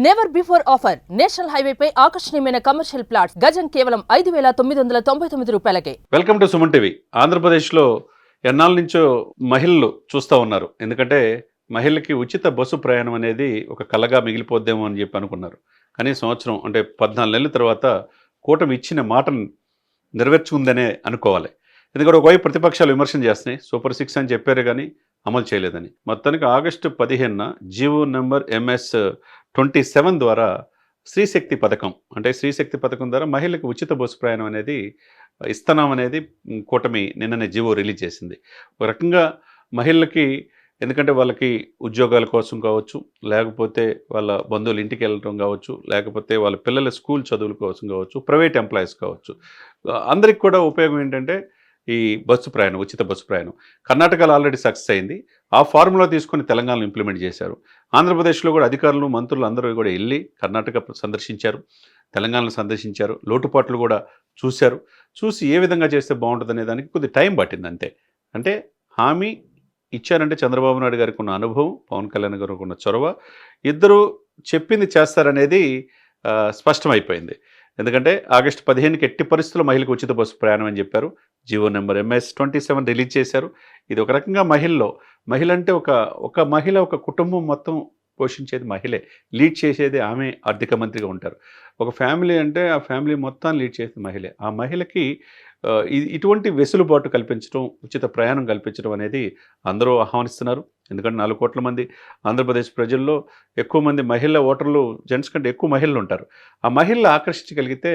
Never before offer national highway పై ఆకర్షణీయమైన commercial plots గజం కేవలం 5,999 రూపాయలకే. Welcome to Suman TV. ఆంధ్రప్రదేశ్లో ఎన్నాళ్ళ నుంచో మహిళలు చూస్తూ ఉన్నారు. ఎందుకంటే మహిళలకి ఉచిత బస్సు ప్రయాణం అనేది ఒక కలగా మిగిలిపోద్దేమో అని చెప్పి అనుకున్నారు. కానీ సంవత్సరం అంటే 14 నెలల తర్వాత కూటమి ఇచ్చిన మాటను నెరవేర్చుకుందనే అనుకోవాలి. ఎందుకంటే ఒకవైపు ప్రతిపక్షాలు విమర్శన చేస్తున్నాయి, సూపర్ 6 అని చెప్పారు కానీ అమలు చేయలేదని. మొత్తానికి ఆగస్టు 15న జీవో నెంబర్ MS-27 ద్వారా స్త్రీశక్తి పథకం అంటే స్త్రీశక్తి పథకం ద్వారా మహిళలకు ఉచిత బస్సు ప్రయాణం అనేది ఇస్తున్నాం అనేది కూటమి నిన్ననే జీవో రిలీజ్ చేసింది. ఒక రకంగా మహిళలకి, ఎందుకంటే వాళ్ళకి ఉద్యోగాల కోసం కావచ్చు, లేకపోతే వాళ్ళ బంధువులు ఇంటికి వెళ్ళడం కావచ్చు, లేకపోతే వాళ్ళ పిల్లల స్కూల్ చదువుల కోసం కావచ్చు, ప్రైవేట్ ఎంప్లాయీస్ కావచ్చు, అందరికి కూడా ఉపయోగం ఏంటంటే ఈ బస్సు ప్రయాణం, ఉచిత బస్సు ప్రయాణం. కర్ణాటకలో ఆల్రెడీ సక్సెస్ అయింది. ఆ ఫార్ములా తీసుకొని తెలంగాణలో ఇంప్లిమెంట్ చేశారు. ఆంధ్రప్రదేశ్లో కూడా అధికారులు, మంత్రులు అందరూ కూడా వెళ్ళి కర్ణాటక సందర్శించారు, తెలంగాణలో సందర్శించారు, లోటుపాట్లు కూడా చూశారు. చూసి ఏ విధంగా చేస్తే బాగుంటుందనే దానికి కొద్ది టైం పట్టింది అంతే. అంటే హామీ ఇచ్చారంటే చంద్రబాబు నాయుడు గారికి ఉన్న అనుభవం, పవన్ కళ్యాణ్ గారికి ఉన్న చొరవ, ఇద్దరు చెప్పింది చేస్తారనేది స్పష్టమైపోయింది. ఎందుకంటే ఆగస్టు 15కి ఎట్టి పరిస్థితుల్లో మహిళకు ఉచిత బస్సు ప్రయాణం అని చెప్పారు. జీవో నెంబర్ MS-27 రిలీజ్ చేశారు. ఇది ఒక రకంగా మహిళ అంటే ఒక మహిళ ఒక కుటుంబం మొత్తం పోషించేది మహిళే, లీడ్ చేసేది ఆమె, ఆర్థిక మంత్రిగా ఉంటారు. ఒక ఫ్యామిలీ అంటే ఆ ఫ్యామిలీ మొత్తాన్ని లీడ్ చేసేది మహిళే. ఆ మహిళకి ఇటువంటి వెసులుబాటు కల్పించడం, ఉచిత ప్రయాణం కల్పించడం అనేది అందరూ ఆహ్వానిస్తున్నారు. ఎందుకంటే 4 కోట్ల మంది ఆంధ్రప్రదేశ్ ప్రజల్లో ఎక్కువ మంది మహిళా ఓటర్లు, జెంట్స్ కంటే ఎక్కువ మహిళలు ఉంటారు. ఆ మహిళలు ఆకర్షించగలిగితే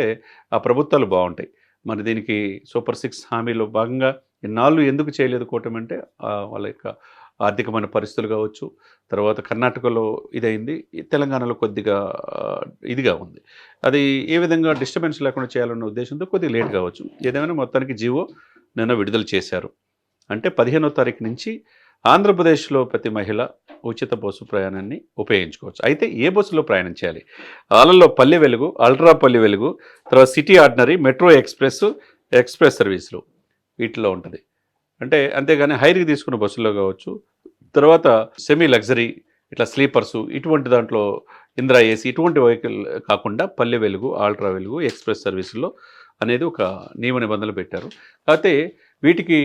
ఆ ప్రభుత్వాలు బాగుంటాయి. మరి దీనికి సూపర్ 6 హామీలో భాగంగా ఇన్నాళ్ళు ఎందుకు చేయలేదు కూటమి అంటే వాళ్ళ యొక్క ఆర్థికమైన పరిస్థితులు కావచ్చు, తర్వాత కర్ణాటకలో ఇదైంది, తెలంగాణలో కొద్దిగా ఇదిగా ఉంది. అది ఏ విధంగా డిస్టర్బెన్స్ లేకుండా చేయాలన్న ఉద్దేశంతో కొద్దిగా లేట్ కావచ్చు. ఏదేమైనా మొత్తానికి జీవో నిన్న విడుదల చేశారు. అంటే 15వ తారీఖు నుంచి ఆంధ్రప్రదేశ్లో ప్రతి మహిళ ఉచిత బస్సు ప్రయాణాన్ని ఉపయోగించుకోవచ్చు. అయితే ఏ బస్సులో ప్రయాణం చేయాలి? వాళ్ళల్లో పల్లె వెలుగు, అల్ట్రా పల్లె వెలుగు, తర్వాత సిటీ ఆర్డినరీ, మెట్రో ఎక్స్ప్రెస్ సర్వీసులు వీటిలో ఉంటుంది. అంటే అంతేగాని హైర్కి తీసుకున్న బస్సుల్లో కావచ్చు, తర్వాత సెమీ లగ్జరీ ఇట్లా స్లీపర్సు, ఇటువంటి దాంట్లో ఇందిరా ఏసీ, ఇటువంటి వెహికల్ కాకుండా పల్లె వెలుగు, ఆల్ట్రా వెలుగు, ఎక్స్ప్రెస్ సర్వీసుల్లో అనేది ఒక నియమ నిబంధనలు పెట్టారు. అయితే వీటికి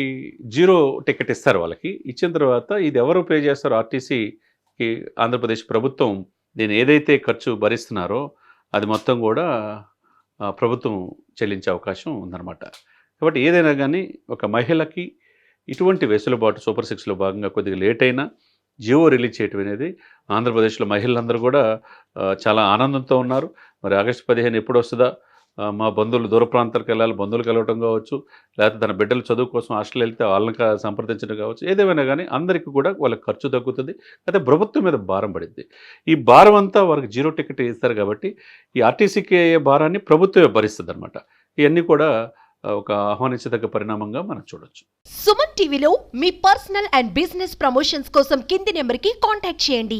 0 టికెట్ ఇస్తారు. వాళ్ళకి ఇచ్చిన తర్వాత ఇది ఎవరు పే చేస్తారో ఆర్టీసీకి ఆంధ్రప్రదేశ్ ప్రభుత్వం దీన్ని ఏదైతే ఖర్చు భరిస్తున్నారో అది మొత్తం కూడా ప్రభుత్వం చెల్లించే అవకాశం ఉందన్నమాట. కాబట్టి ఏదైనా కానీ ఒక మహిళకి ఇటువంటి వెసులుబాటు సూపర్ 6లో భాగంగా కొద్దిగా లేట్ అయినా జీవో రిలీజ్ చేయటం అనేది ఆంధ్రప్రదేశ్లో మహిళలందరూ కూడా చాలా ఆనందంతో ఉన్నారు. మరి ఆగస్టు 15 ఎప్పుడు వస్తుందా, మా బంధువులు దూర ప్రాంతాలకు వెళ్ళాలి, బంధువులు కలవటం కావచ్చు, లేకపోతే తన బిడ్డల చదువు కోసం హాస్టల్ వెళ్తే వాళ్ళని సంప్రదించడం కావచ్చు, ఏదేమైనా కానీ అందరికీ కూడా వాళ్ళకి ఖర్చు తగ్గుతుంది. అయితే ప్రభుత్వం మీద భారం పడింది. ఈ భారం అంతా వారికి 0 టికెట్ ఇస్తారు కాబట్టి ఈ ఆర్టీసీకి అయ్యే భారాన్ని ప్రభుత్వమే భరిస్తుంది అనమాట. ఇవన్నీ కూడా ఒక ఆహ్వానించదగ్గ పరిణామంగా మనం చూడొచ్చు. సుమన్ టీవీలో మీ పర్సనల్ అండ్ బిజినెస్ ప్రమోషన్స్ కోసం కింది నెంబర్కి కాంటాక్ట్ చేయండి.